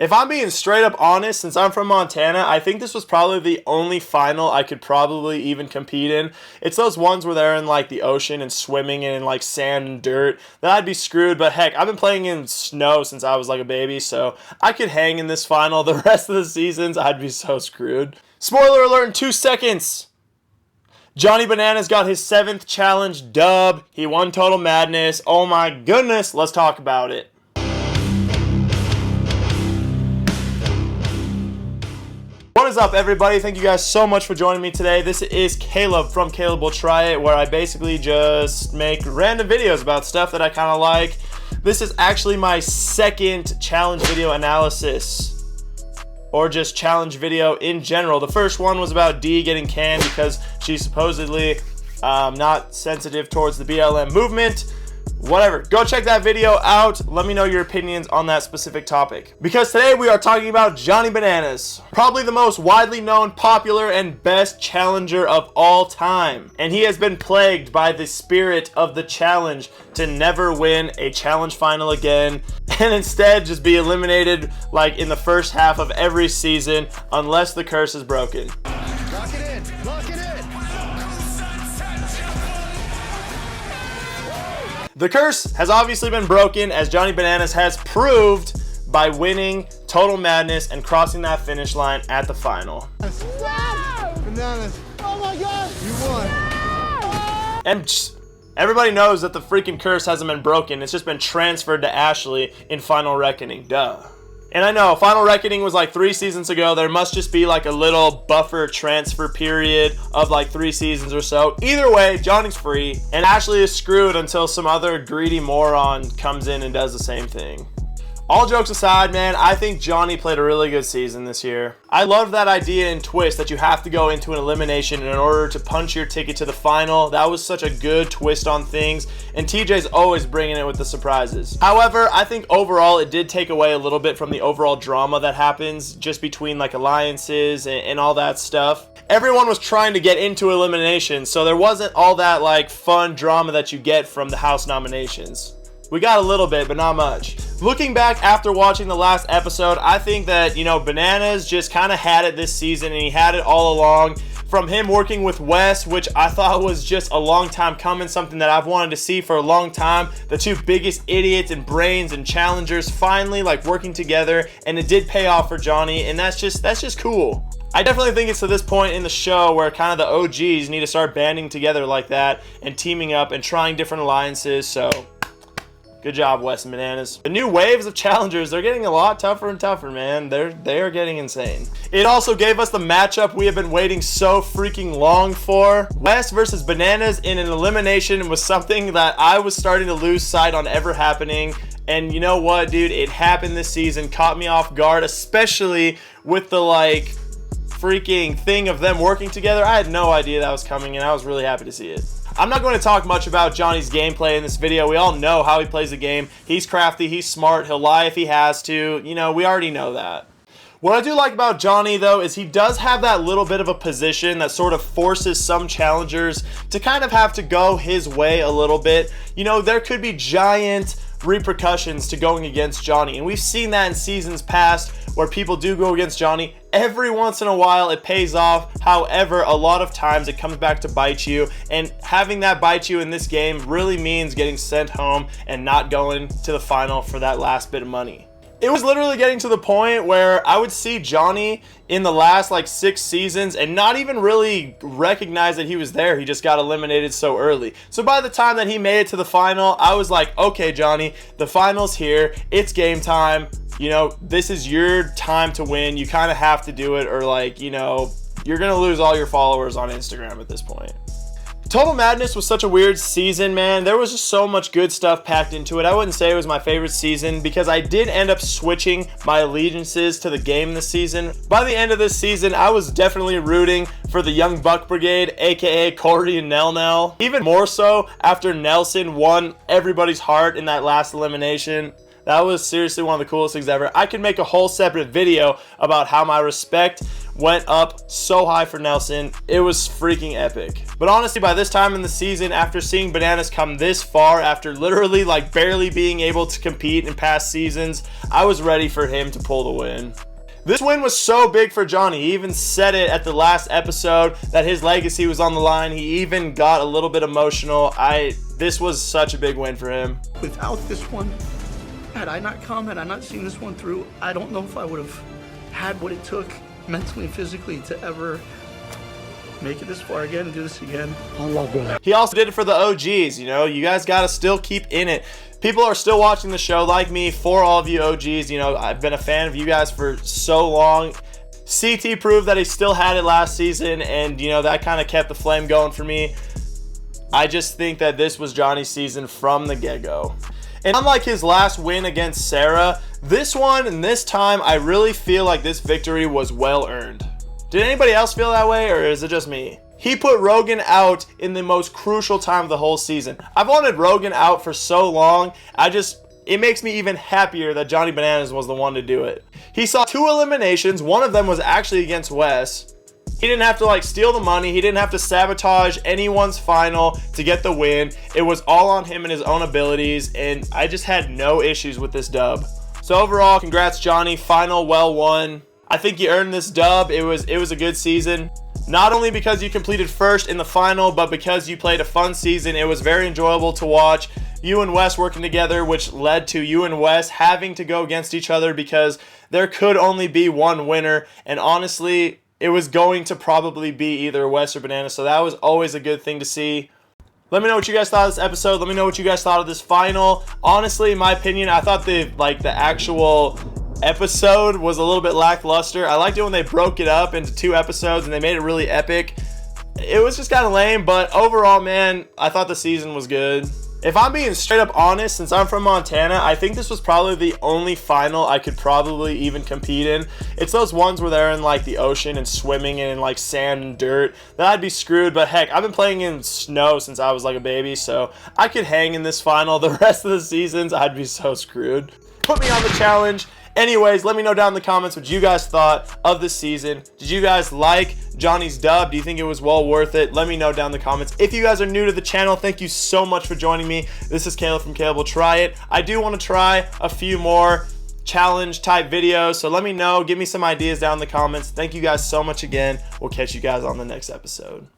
If I'm being straight up honest, since I'm from Montana, I think this was probably the only final I could probably even compete in. It's those ones where they're in like the ocean and swimming in like sand and dirt. Then I'd be screwed, but heck, I've been playing in snow since I was like a baby, so I could hang in this final. The rest of the seasons, I'd be so screwed. Spoiler alert in 2 seconds. Johnny Bananas got his 7th challenge dub. He won Total Madness. Oh my goodness, let's talk about it. What is up, everybody? Thank you guys so much for joining me today. This is Caleb from Caleb Will Try It, where I basically just make random videos about stuff that I kind of like. This is actually my 2nd challenge video analysis, or just challenge video in general. The first one was about Dee getting canned because she's supposedly not sensitive towards the BLM movement. Whatever, go check that video out. Let me know your opinions on that specific topic. Because today we are talking about Johnny Bananas, probably the most widely known, popular, and best challenger of all time. And he has been plagued by the spirit of the challenge to never win a challenge final again, and instead just be eliminated like in the first half of every season unless the curse is broken. Lock it in, lock it in. The curse has obviously been broken, as Johnny Bananas has proved by winning Total Madness and crossing that finish line at the final. Bananas. Oh my God. You won. And everybody knows that the freaking curse hasn't been broken. It's just been transferred to Ashley in Final Reckoning. Duh. And I know, Final Reckoning was like 3 seasons ago. There must just be like a little buffer transfer period of like 3 seasons or so. Either way, Johnny's free, and Ashley is screwed until some other greedy moron comes in and does the same thing. All jokes aside, man, I think Johnny played a really good season this year. I love that idea and twist that you have to go into an elimination in order to punch your ticket to the final. That was such a good twist on things, and TJ's always bringing it with the surprises. However, I think overall it did take away a little bit from the overall drama that happens just between like alliances and all that stuff. Everyone was trying to get into elimination, so there wasn't all that like fun drama that you get from the house nominations. We got a little bit, but not much. Looking back after watching the last episode, I think that, you know, Bananas just kind of had it this season, and he had it all along. From him working with Wes, which I thought was just a long time coming, something that I've wanted to see for a long time. The 2 biggest idiots and brains and challengers finally like working together, and it did pay off for Johnny, and that's just cool. I definitely think it's to this point in the show where kind of the OGs need to start banding together like that and teaming up and trying different alliances, so good job, Wes and Bananas. The new waves of challengers, they're getting a lot tougher and tougher, man. They are getting insane. It also gave us the matchup we have been waiting so freaking long for. Wes versus Bananas in an elimination was something that I was starting to lose sight on ever happening. And you know what, dude? It happened this season. Caught me off guard, especially with the like freaking thing of them working together. I had no idea that was coming, and I was really happy to see it. I'm not going to talk much about Johnny's gameplay in this video. We all know how he plays the game. He's crafty, he's smart, he'll lie if he has to. You know, we already know that. What I do like about Johnny, though, is he does have that little bit of a position that sort of forces some challengers to kind of have to go his way a little bit. You know, there could be giant repercussions to going against Johnny, and we've seen that in seasons past where people do go against Johnny. Every once in a while it pays off. However, a lot of times it comes back to bite you, and having that bite you in this game really means getting sent home and not going to the final for that last bit of money. It was literally getting to the point where I would see Johnny in the last like 6 seasons and not even really recognize that he was there. He just got eliminated so early. So by the time that he made it to the final, I was like, okay, Johnny, the final's here. It's game time. You know, this is your time to win. You kind of have to do it, or like, you know, you're going to lose all your followers on Instagram at this point. Total Madness was such a weird season, man. There was just so much good stuff packed into it. I wouldn't say it was my favorite season because I did end up switching my allegiances to the game this season. By the end of this season, I was definitely rooting for the Young Buck Brigade, aka Cordy and Nell Nell. Even more so after Nelson won everybody's heart in that last elimination. That was seriously one of the coolest things ever. I could make a whole separate video about how my respect went up so high for Nelson. It was freaking epic. But honestly, by this time in the season, after seeing Bananas come this far, after literally like barely being able to compete in past seasons, I was ready for him to pull the win. This win was so big for Johnny. He even said it at the last episode that his legacy was on the line. He even got a little bit emotional. This was such a big win for him. Without this one, had I not seen this one through, I don't know if I would have had what it took mentally and physically to ever make it this far again and do this again. I love that. He also did it for the OGs. You know, you guys got to still keep in it. People are still watching the show like me. For all of you OGs, you know, I've been a fan of you guys for so long. CT proved that he still had it last season, and, you know, that kind of kept the flame going for me. I just think that this was Johnny's season from the get-go. And unlike his last win against Sarah, this one and this time, I really feel like this victory was well earned. Did anybody else feel that way, or is it just me? He put Rogan out in the most crucial time of the whole season. I've wanted Rogan out for so long. It makes me even happier that Johnny Bananas was the one to do it. He saw 2 eliminations. One of them was actually against Wes. He didn't have to like steal the money. He didn't have to sabotage anyone's final to get the win. It was all on him and his own abilities, and I just had no issues with this dub. So overall, congrats Johnny. Final well won. I think you earned this dub. It was a good season. Not only because you completed first in the final, but because you played a fun season. It was very enjoyable to watch you and Wes working together, which led to you and Wes having to go against each other because there could only be one winner. And honestly, it was going to probably be either Wes or Banana. So that was always a good thing to see. Let me know what you guys thought of this episode. Let me know what you guys thought of this final. Honestly, in my opinion, I thought the actual episode was a little bit lackluster. I liked it when they broke it up into 2 episodes and they made it really epic. It was just kind of lame, but overall, man, I thought the season was good. If I'm being straight up honest, since I'm from Montana, I think this was probably the only final I could probably even compete in. It's those ones where they're in like the ocean and swimming in like sand and dirt. Then I'd be screwed, but heck, I've been playing in snow since I was like a baby, so I could hang in this final. The rest of the seasons, I'd be so screwed. Put me on the challenge. Anyways, let me know down in the comments what you guys thought of this season. Did you guys like Johnny's dub? Do you think it was well worth it? Let me know down in the comments. If you guys are new to the channel, thank you so much for joining me. This is Caleb from Caleb Will Try It. I do want to try a few more challenge type videos, so let me know. Give me some ideas down in the comments. Thank you guys so much again. We'll catch you guys on the next episode.